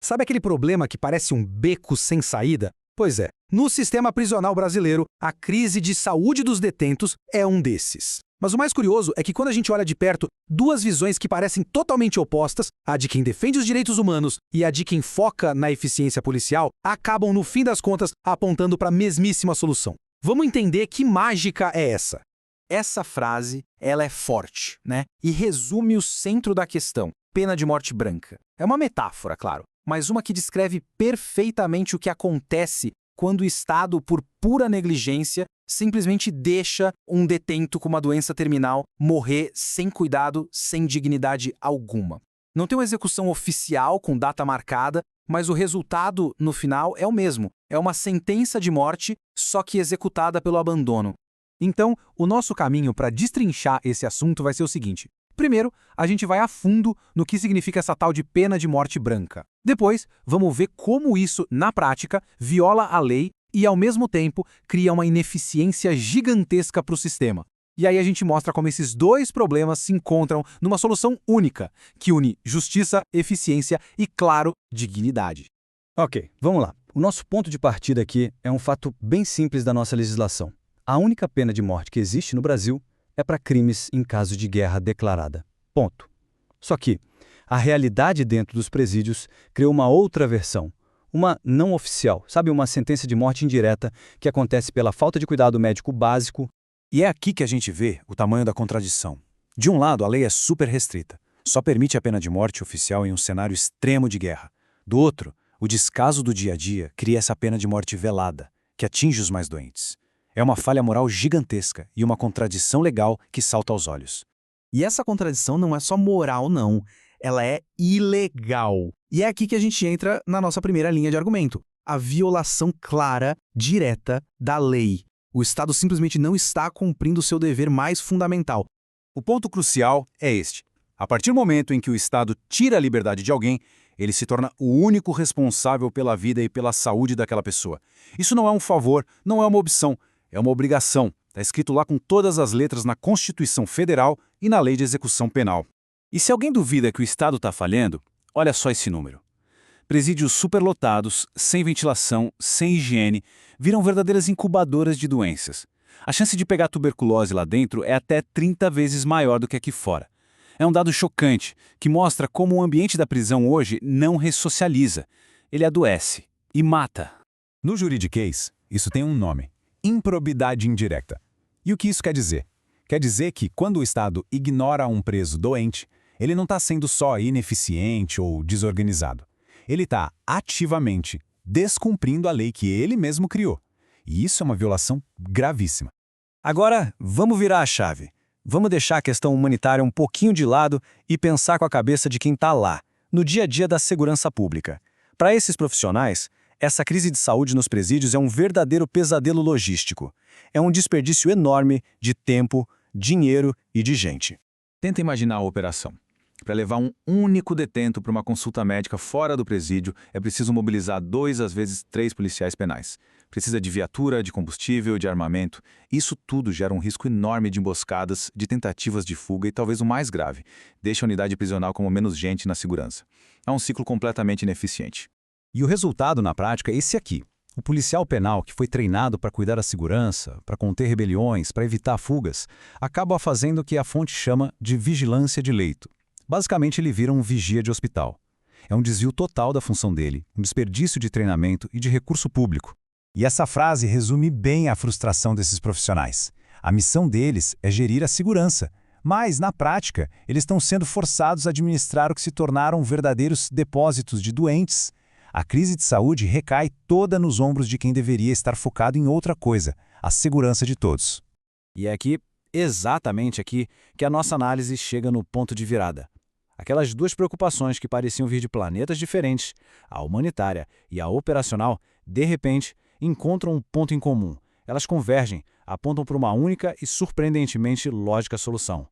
Sabe aquele problema que parece um beco sem saída? Pois é, no sistema prisional brasileiro, a crise de saúde dos detentos é um desses. Mas o mais curioso é que quando a gente olha de perto, duas visões que parecem totalmente opostas, a de quem defende os direitos humanos e a de quem foca na eficiência policial, acabam no fim das contas apontando para a mesmíssima solução. Vamos entender que mágica é essa. Essa frase, ela é forte, né? E resume o centro da questão, pena de morte branca. É uma metáfora, claro, mas uma que descreve perfeitamente o que acontece quando o Estado, por pura negligência, simplesmente deixa um detento com uma doença terminal morrer sem cuidado, sem dignidade alguma. Não tem uma execução oficial com data marcada, mas o resultado, no final, é o mesmo. É uma sentença de morte, só que executada pelo abandono. Então, o nosso caminho para destrinchar esse assunto vai ser o seguinte. Primeiro, a gente vai a fundo no que significa essa tal de pena de morte branca. Depois, vamos ver como isso, na prática, viola a lei e, ao mesmo tempo, cria uma ineficiência gigantesca para o sistema. E aí a gente mostra como esses dois problemas se encontram numa solução única, que une justiça, eficiência e, claro, dignidade. Ok, vamos lá. O nosso ponto de partida aqui é um fato bem simples da nossa legislação. A única pena de morte que existe no Brasil é para crimes em caso de guerra declarada. Ponto. Só que a realidade dentro dos presídios criou uma outra versão, uma não oficial, sabe, uma sentença de morte indireta que acontece pela falta de cuidado médico básico. E é aqui que a gente vê o tamanho da contradição. De um lado, a lei é super restrita, só permite a pena de morte oficial em um cenário extremo de guerra. Do outro, o descaso do dia a dia cria essa pena de morte velada, que atinge os mais doentes. É uma falha moral gigantesca e uma contradição legal que salta aos olhos. E essa contradição não é só moral, não. Ela é ilegal. E é aqui que a gente entra na nossa primeira linha de argumento. A violação clara, direta, da lei. O Estado simplesmente não está cumprindo o seu dever mais fundamental. O ponto crucial é este. A partir do momento em que o Estado tira a liberdade de alguém, ele se torna o único responsável pela vida e pela saúde daquela pessoa. Isso não é um favor, não é uma opção, é uma obrigação. Está escrito lá com todas as letras na Constituição Federal e na Lei de Execução Penal. E se alguém duvida que o Estado está falhando, olha só esse número. Presídios superlotados, sem ventilação, sem higiene, viram verdadeiras incubadoras de doenças. A chance de pegar tuberculose lá dentro é até 30 vezes maior do que aqui fora. É um dado chocante, que mostra como o ambiente da prisão hoje não ressocializa. Ele adoece e mata. No juridiquês, isso tem um nome: improbidade indireta. E o que isso quer dizer? Quer dizer que, quando o Estado ignora um preso doente, ele não está sendo só ineficiente ou desorganizado. Ele está ativamente descumprindo a lei que ele mesmo criou. E isso é uma violação gravíssima. Agora, vamos virar a chave. Vamos deixar a questão humanitária um pouquinho de lado e pensar com a cabeça de quem está lá, no dia a dia da segurança pública. Para esses profissionais, essa crise de saúde nos presídios é um verdadeiro pesadelo logístico. É um desperdício enorme de tempo, dinheiro e de gente. Tenta imaginar a operação. Para levar um único detento para uma consulta médica fora do presídio, é preciso mobilizar 2, às vezes 3 policiais penais. Precisa de viatura, de combustível, de armamento. Isso tudo gera um risco enorme de emboscadas, de tentativas de fuga e talvez o mais grave, deixa a unidade prisional como menos gente na segurança. É um ciclo completamente ineficiente. E o resultado, na prática, é esse aqui. O policial penal, que foi treinado para cuidar da segurança, para conter rebeliões, para evitar fugas, acaba fazendo o que a fonte chama de vigilância de leito. Basicamente, ele vira um vigia de hospital. É um desvio total da função dele, um desperdício de treinamento e de recurso público. E essa frase resume bem a frustração desses profissionais. A missão deles é gerir a segurança, mas, na prática, eles estão sendo forçados a administrar o que se tornaram verdadeiros depósitos de doentes. A crise de saúde recai toda nos ombros de quem deveria estar focado em outra coisa, a segurança de todos. E é aqui, exatamente aqui, que a nossa análise chega no ponto de virada. Aquelas duas preocupações que pareciam vir de planetas diferentes, a humanitária e a operacional, de repente, encontram um ponto em comum. Elas convergem, apontam para uma única e surpreendentemente lógica solução.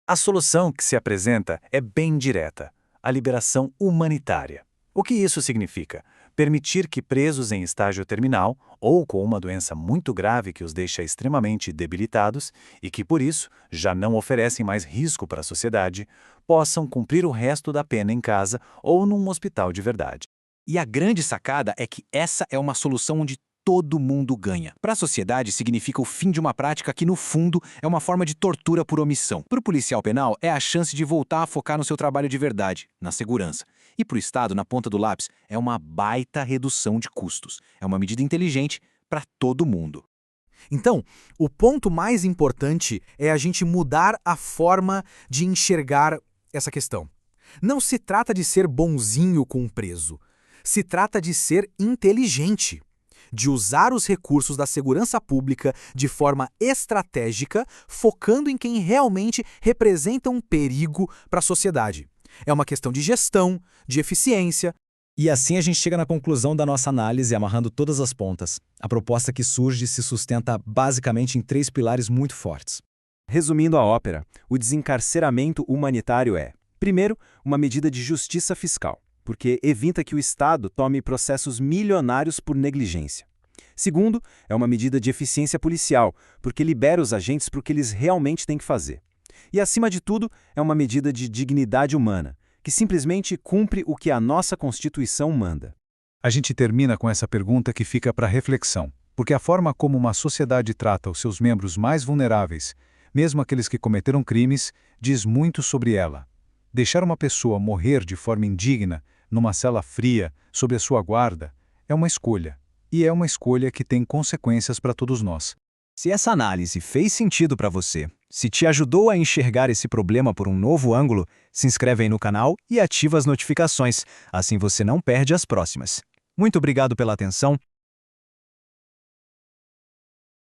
A solução que se apresenta é bem direta: a liberação humanitária. O que isso significa? Permitir que presos em estágio terminal ou com uma doença muito grave que os deixa extremamente debilitados e que, por isso, já não oferecem mais risco para a sociedade, possam cumprir o resto da pena em casa ou num hospital de verdade. E a grande sacada é que essa é uma solução onde todo mundo ganha. Para a sociedade, significa o fim de uma prática que, no fundo, é uma forma de tortura por omissão. Para o policial penal, é a chance de voltar a focar no seu trabalho de verdade, na segurança. E para o Estado, na ponta do lápis, é uma baita redução de custos. É uma medida inteligente para todo mundo. Então, o ponto mais importante é a gente mudar a forma de enxergar essa questão. Não se trata de ser bonzinho com o preso. Se trata de ser inteligente, de usar os recursos da segurança pública de forma estratégica, focando em quem realmente representa um perigo para a sociedade. É uma questão de gestão, de eficiência. E assim a gente chega na conclusão da nossa análise, amarrando todas as pontas. A proposta que surge se sustenta basicamente em 3 pilares muito fortes. Resumindo a ópera, o desencarceramento humanitário é, primeiro, uma medida de justiça fiscal, porque evita que o Estado tome processos milionários por negligência. Segundo, é uma medida de eficiência policial, porque libera os agentes para o que eles realmente têm que fazer. E, acima de tudo, é uma medida de dignidade humana, que simplesmente cumpre o que a nossa Constituição manda. A gente termina com essa pergunta que fica para reflexão, porque a forma como uma sociedade trata os seus membros mais vulneráveis, mesmo aqueles que cometeram crimes, diz muito sobre ela. Deixar uma pessoa morrer de forma indigna, numa cela fria, sob a sua guarda, é uma escolha. E é uma escolha que tem consequências para todos nós. Se essa análise fez sentido para você, se te ajudou a enxergar esse problema por um novo ângulo, se inscreve aí no canal e ativa as notificações, assim você não perde as próximas. Muito obrigado pela atenção